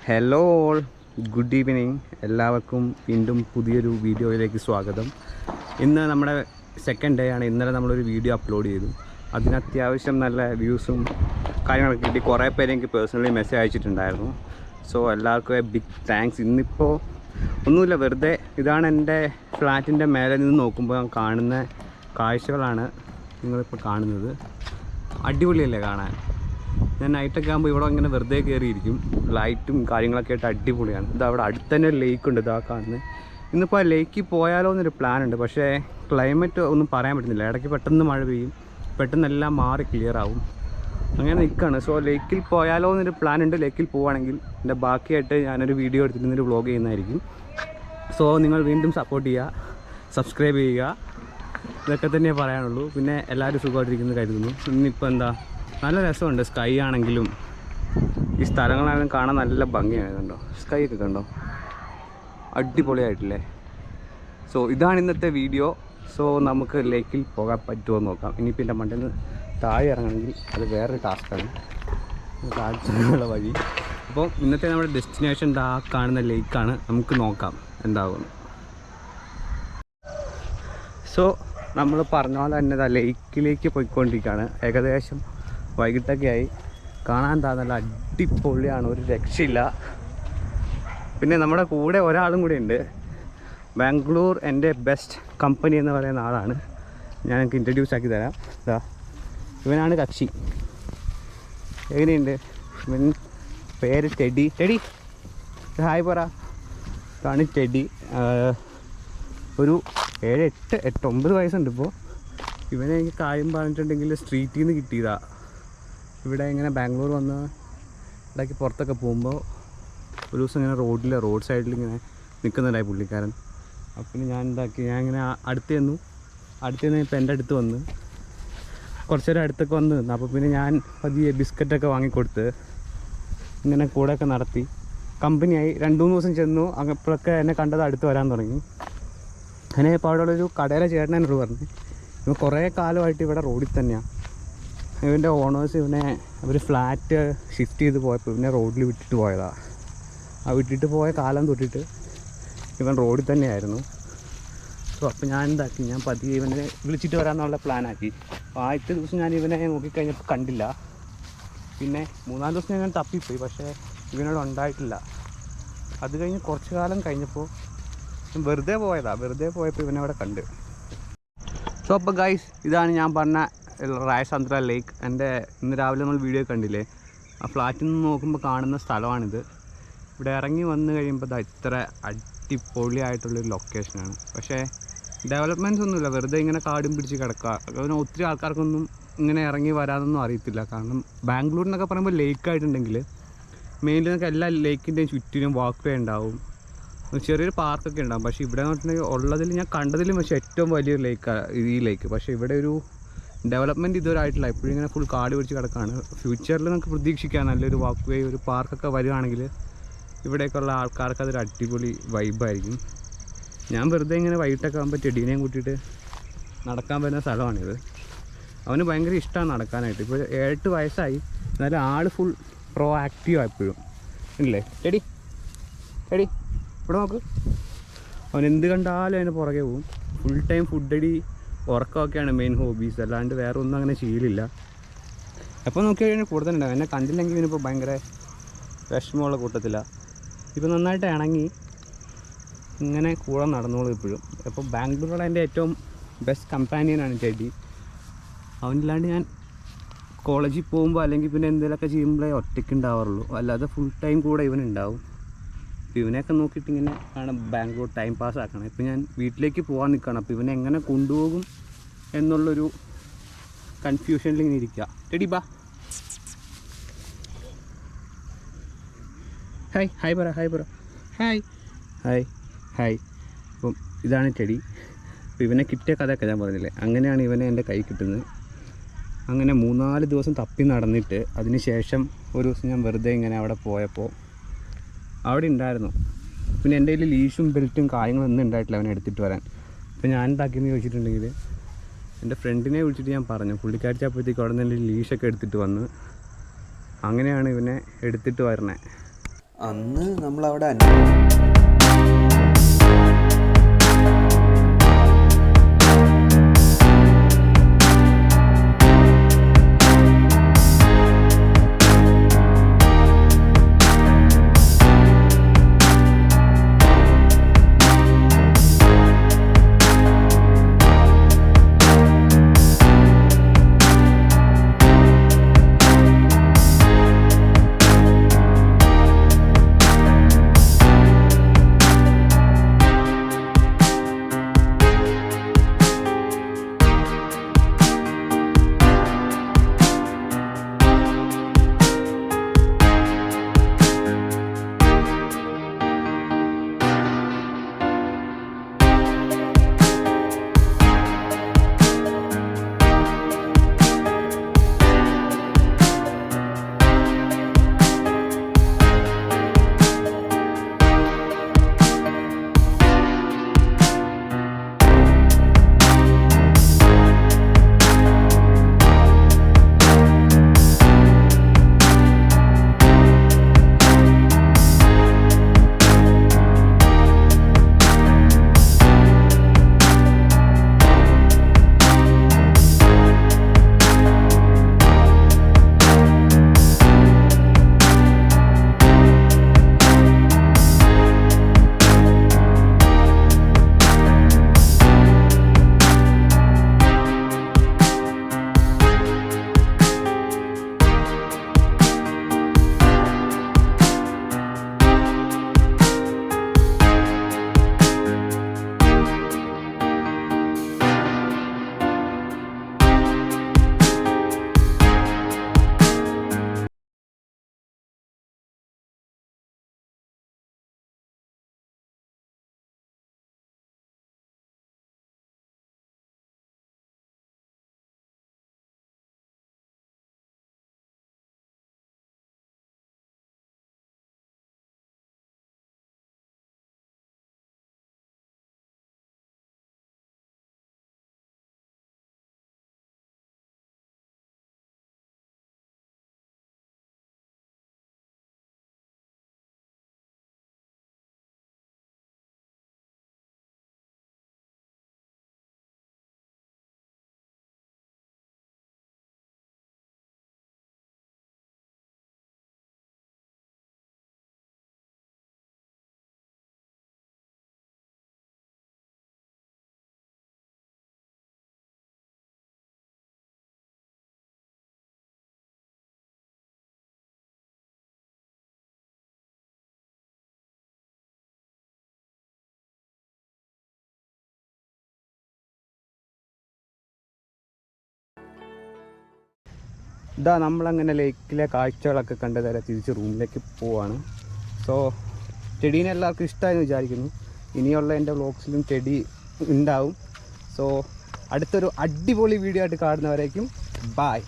Hello all, good evening. എല്ലാവർക്കും വീണ്ടും പുതിയൊരു വീഡിയോയിലേക്ക് സ്വാഗതം. ഇന്ന് നമ്മുടെ സെക്കൻഡ് ഡേ ആണ്. ഇന്നലെ നമ്മളൊരു വീഡിയോ അപ്ലോഡ് ചെയ്തു. അതിന് അത്യാവശ്യം നല്ല വ്യൂസും കാര്യങ്ങളൊക്കെ കിട്ടി. കുറേ പേര് എനിക്ക് പേഴ്സണലി മെസ്സേജ് അയച്ചിട്ടുണ്ടായിരുന്നു. സോ എല്ലാവർക്കും ബിഗ് താങ്ക്സ്. ഇന്നിപ്പോൾ ഒന്നുമില്ല, വെറുതെ ഇതാണ് എൻ്റെ ഫ്ലാറ്റിൻ്റെ മേലെ നിന്ന് നോക്കുമ്പോൾ കാണുന്ന കാഴ്ചകളാണ് നിങ്ങളിപ്പോൾ കാണുന്നത്. അടിപൊളിയല്ലേ കാണാൻ? ഞാൻ നൈറ്റൊക്കെ ആകുമ്പോൾ ഇവിടെ ഇങ്ങനെ വെറുതെ കയറിയിരിക്കും. ലൈറ്റും കാര്യങ്ങളൊക്കെ ആയിട്ട് അടിപൊളിയാണ്. ഇത് അവിടെ അടുത്ത് തന്നെ ഒരു ലേക്ക് ഉണ്ട്, ഇതാ കാണുന്നത്. ഇന്നിപ്പോൾ ആ ലേക്കിൽ പോയാലോ എന്നൊരു പ്ലാൻ ഉണ്ട്. പക്ഷേ ക്ലൈമറ്റ് ഒന്നും പറയാൻ പറ്റുന്നില്ല. ഇടയ്ക്ക് പെട്ടെന്ന് മഴ പെയ്യും, പെട്ടെന്നെല്ലാം മാറി ക്ലിയർ ആവും. അങ്ങനെ നിൽക്കുകയാണ്. സോ ലേക്കിൽ പോയാലോ എന്നൊരു പ്ലാൻ ഉണ്ട്. ലേക്കിൽ പോവുകയാണെങ്കിൽ എൻ്റെ ബാക്കിയായിട്ട് ഞാനൊരു വീഡിയോ എടുത്തിട്ട് വ്ളോഗ് ചെയ്യുന്നതായിരിക്കും. സോ നിങ്ങൾ വീണ്ടും സപ്പോർട്ട് ചെയ്യുക, സബ്സ്ക്രൈബ് ചെയ്യുക. ഇതൊക്കെ തന്നെ പറയാനുള്ളൂ. പിന്നെ എല്ലാവരും സുഖമായിട്ടിരിക്കുന്നു കരുതുന്നു. ഇന്നിപ്പോൾ എന്താ നല്ല രസമുണ്ട്. സ്കൈ ആണെങ്കിലും ഈ സ്ഥലങ്ങളാണെങ്കിലും കാണാൻ നല്ല ഭംഗിയാണ്. കണ്ടോ, സ്കൈ ഒക്കെ കണ്ടോ, അടിപൊളിയായിട്ടില്ലേ? സോ ഇതാണ് ഇന്നത്തെ വീഡിയോ. സോ നമുക്ക് ലേക്കിൽ പോകാൻ പറ്റുമോ നോക്കാം. ഇനിയിപ്പോൾ എൻ്റെ മണ്ടയിൽ നിന്ന് താഴെ ഇറങ്ങണമെങ്കിൽ അത് വേറൊരു ടാസ്ക്കാണ്, താഴ്ചയുള്ള വഴി. അപ്പോൾ ഇന്നത്തെ നമ്മുടെ ഡെസ്റ്റിനേഷൻ ആ കാണുന്ന ലേക്കാണ്. നമുക്ക് നോക്കാം എന്താകുമെന്ന്. സോ നമ്മൾ പറഞ്ഞ പോലെ തന്നെ ലേക്കിലേക്ക് പോയിക്കൊണ്ടിരിക്കുകയാണ്. ഏകദേശം വൈകിട്ടൊക്കെ ആയി. കാണാൻ നല്ല അടിപൊളിയാണ്, ഒരു രക്ഷയില്ല. പിന്നെ നമ്മുടെ കൂടെ ഒരാളും കൂടെ ഉണ്ട്. ബാംഗ്ലൂർ എൻ്റെ ബെസ്റ്റ് കമ്പനി എന്ന് പറയുന്ന ആളാണ്. ഞാൻ എനിക്ക് ഇൻട്രൊഡ്യൂസ് ആക്കി തരാം. ഇതാ, ഇവനാണ് കക്ഷി. എങ്ങനെയുണ്ട്? ഇവൻ പേര് ടെഡി. ടെഡി ഹായ് പറ. ഇതാണ് ടെഡി. ഒരു 7-8-9 വയസ്സുണ്ട് ഇപ്പോൾ. ഇവനെ എനിക്ക് കാര്യം പറഞ്ഞിട്ടുണ്ടെങ്കിൽ സ്ട്രീറ്റിൽ നിന്ന് കിട്ടിയതാ. ഇവിടെ ഇങ്ങനെ ബാംഗ്ലൂർ വന്ന് ഇടയ്ക്ക് പുറത്തൊക്കെ പോകുമ്പോൾ ഒരു ദിവസം ഇങ്ങനെ റോഡ് സൈഡിൽ ഇങ്ങനെ നിൽക്കുന്നുണ്ടായി പുള്ളിക്കാരൻ. അപ്പം ഞാൻ ഇങ്ങനെ അടുത്ത് ചെന്നു. ഇപ്പോൾ എൻ്റെ അടുത്ത് വന്ന് കുറച്ച് നേരം അടുത്തൊക്കെ വന്ന് നിന്നു. അപ്പോൾ പിന്നെ ഞാൻ പതിയെ ബിസ്ക്കറ്റൊക്കെ വാങ്ങിക്കൊടുത്ത് ഇങ്ങനെ കൂടെയൊക്കെ നടത്തി കമ്പനിയായി. 2-3 ദിവസം ചെന്നു. അപ്പോഴൊക്കെ എന്നെ കണ്ടത് അടുത്ത് വരാൻ തുടങ്ങി. അങ്ങനെ ഇപ്പോൾ അവിടെ ഉള്ളൊരു കടയിലെ ചേട്ടൻ എന്നോട് പറഞ്ഞു, ഇവൻ കുറേ കാലമായിട്ട് ഇവിടെ റോഡിൽ തന്നെയാണ്. ഇവൻ്റെ ഓണേഴ്സ് ഇവനെ അവർ ഫ്ലാറ്റ് ഷിഫ്റ്റ് ചെയ്ത് പോയപ്പോൾ ഇവനെ റോഡിൽ വിട്ടിട്ട് പോയതാണ്. ആ വിട്ടിട്ട് പോയ കാലം തൊട്ടിട്ട് ഇവൻ റോഡിൽ തന്നെയായിരുന്നു. സോ അപ്പോൾ ഞാൻ പതിയെ ഇവനെ വിളിച്ചിട്ട് വരാമെന്നുള്ള പ്ലാനാക്കി. അപ്പോൾ ആദ്യത്തെ ദിവസം ഞാൻ ഇവനെ നോക്കിക്കഴിഞ്ഞപ്പോൾ കണ്ടില്ല. പിന്നെ 3-4 ദിവസം ഞാൻ തപ്പിപ്പോയി, പക്ഷേ ഇവനോട് ഉണ്ടായിട്ടില്ല. അത് കഴിഞ്ഞ് കുറച്ച് കാലം കഴിഞ്ഞപ്പോൾ വെറുതെ പോയപ്പോൾ ഇവനവിടെ കണ്ട്. സോ അപ്പോൾ ഗൈസ്, ഇതാണ് ഞാൻ പറഞ്ഞ റായസന്ദ്ര ലേക്ക്. ഇന്ന് രാവിലെ നമ്മൾ വീഡിയോ കണ്ടില്ലേ, ആ ഫ്ലാറ്റിൽ നിന്ന് നോക്കുമ്പോൾ കാണുന്ന സ്ഥലമാണിത്. ഇവിടെ ഇറങ്ങി വന്നു കഴിയുമ്പോൾ ഇത്ര അടിപൊളിയായിട്ടുള്ളൊരു ലൊക്കേഷനാണ്. പക്ഷേ ഡെവലപ്മെൻറ്റ്സ് ഒന്നുമില്ല, വെറുതെ ഇങ്ങനെ കാടും പിടിച്ച് കിടക്കുക. അതുപോലെ ഒത്തിരി ആൾക്കാർക്കൊന്നും ഇങ്ങനെ ഇറങ്ങി വരാനൊന്നും അറിയത്തില്ല. കാരണം ബാംഗ്ലൂർ എന്നൊക്കെ പറയുമ്പോൾ ലേക്കായിട്ടുണ്ടെങ്കിൽ മെയിൻലി നമുക്ക് എല്ലാ ലേക്കിൻ്റെയും ചുറ്റിനും വാക്ക് വേ ഉണ്ടാവും, ചെറിയൊരു പാർക്കൊക്കെ ഉണ്ടാകും. പക്ഷേ ഇവിടെ എന്ന് പറഞ്ഞിട്ടുണ്ടെങ്കിൽ ഉള്ളതിൽ ഞാൻ കണ്ടതിലും പക്ഷേ ഏറ്റവും വലിയൊരു ലേക്കാണ് ഈ ലേക്ക്. പക്ഷേ ഇവിടെ ഒരു ഡെവലപ്മെൻറ്റ് ഇതുവരെ ആയിട്ടില്ല. ഇപ്പോഴും ഇങ്ങനെ ഫുൾ കാട് പിടിച്ച് കിടക്കുകയാണ്. ഫ്യൂച്ചറിൽ നമുക്ക് പ്രതീക്ഷിക്കാം നല്ലൊരു വാക്ക് വേ, ഒരു പാർക്കൊക്കെ വരുവാണെങ്കിൽ ഇവിടേക്കുള്ള ആൾക്കാർക്ക് അതൊരു അടിപൊളി വൈബായിരിക്കും. ഞാൻ വെറുതെ ഇങ്ങനെ വൈകിട്ടൊക്കെ ആകുമ്പോൾ ടെഡീനെയും കൂട്ടിയിട്ട് നടക്കാൻ വരുന്ന സ്ഥലമാണിത്. അവന് ഭയങ്കര ഇഷ്ടമാണ് നടക്കാനായിട്ട്. ഇപ്പോൾ 8 വയസ്സായി, എന്നാലും ആൾ ഫുൾ പ്രോ ആക്റ്റീവാണ് എപ്പോഴും. ഇല്ലേ ടെഡി? ഇവിടെ നോക്ക്. അവൻ എന്ത് കണ്ടാലും അതിന് പുറകെ പോവും. ഫുൾ ടൈം ഫുഡടി ഉറക്കമൊക്കെയാണ് മെയിൻ ഹോബീസ്, അല്ലാണ്ട് വേറെ ഒന്നും അങ്ങനെ ശീലമില്ല. എപ്പോൾ നോക്കി കഴിഞ്ഞാൽ കൂടുതലുണ്ടാവും. എന്നെ കണ്ടില്ലെങ്കിൽ ഇവനിപ്പോൾ ഭയങ്കര വിഷമമുള്ള കൂട്ടത്തിലാണ്. ഇപ്പോൾ നന്നായിട്ട് ഇണങ്ങി ഇങ്ങനെ കൂടെ നടന്നോളൂ ഇപ്പോഴും. അപ്പോൾ ബാംഗ്ലൂരിലുള്ള എൻ്റെ ഏറ്റവും ബെസ്റ്റ് കമ്പാനിയനാണ് ടെഡി. അവനില്ലാണ്ട് ഞാൻ കോളേജിൽ പോകുമ്പോൾ അല്ലെങ്കിൽ പിന്നെ എന്തെങ്കിലുമൊക്കെ ചെയ്യുമ്പോഴേ ഒറ്റയ്ക്ക് ഉണ്ടാവാറുള്ളൂ, അല്ലാതെ ഫുൾ ടൈം കൂടെ ഇവനുണ്ടാവും. അപ്പോൾ ഇവനെയൊക്കെ നോക്കിയിട്ട് ഇങ്ങനെ ആണ് ബാംഗ്ലൂർ ടൈം പാസ് ആക്കണം. ഇപ്പോൾ ഞാൻ വീട്ടിലേക്ക് പോകാൻ നിൽക്കണം. അപ്പോൾ ഇവനെ എങ്ങനെ കൊണ്ടുപോകും എന്നുള്ളൊരു കൺഫ്യൂഷനിൽ ഇങ്ങനെ ഇരിക്കുക. ടെഡി ബാ, ഹായ് പറ. ഹായ്. അപ്പം ഇതാണ് ടെഡി. അപ്പോൾ ഇവനെ കിട്ടിയ കഥയൊക്കെ ഞാൻ പറഞ്ഞില്ലേ, അങ്ങനെയാണ് ഇവനെ എൻ്റെ കൈ കിട്ടുന്നത്. അങ്ങനെ 3-4 ദിവസം തപ്പി നടന്നിട്ട് അതിന് ശേഷം ഒരു ദിവസം ഞാൻ വെറുതെ ഇങ്ങനെ അവിടെ പോയപ്പോൾ അവിടെ ഉണ്ടായിരുന്നു. പിന്നെ എൻ്റെ കയ്യിൽ ലീഷും ബെൽറ്റും കാര്യങ്ങളൊന്നും ഉണ്ടായിട്ടില്ല അവനെ എടുത്തിട്ട് വരാൻ. അപ്പോൾ ഞാൻ എന്താക്കിയെന്ന് ചോദിച്ചിട്ടുണ്ടെങ്കിൽ എൻ്റെ ഫ്രണ്ടിനെ വിളിച്ചിട്ട് ഞാൻ പറഞ്ഞു. പുള്ളിക്കാരിച്ചപ്പോഴത്തേക്ക് അവിടെ നിന്ന് ലീഷൊക്കെ എടുത്തിട്ട് വന്ന് അങ്ങനെയാണ് ഇവനെ എടുത്തിട്ട് വരണേ. അന്ന് നമ്മളവിടെ ഇതാ നമ്മളങ്ങനെ ലേക്കിലെ കാഴ്ചകളൊക്കെ കണ്ട് നേരെ തിരിച്ച് റൂമിലേക്ക് പോവാണ്. സോ ചെടീനെ എല്ലാവർക്കും ഇഷ്ടമായെന്ന് വിചാരിക്കുന്നു. ഇനിയുള്ള എൻ്റെ വ്ളോഗ്സിലും ചെടി ഉണ്ടാവും. സോ അടുത്തൊരു അടിപൊളി വീഡിയോ ആയിട്ട് കാണുന്നവരേക്കും ബായ്.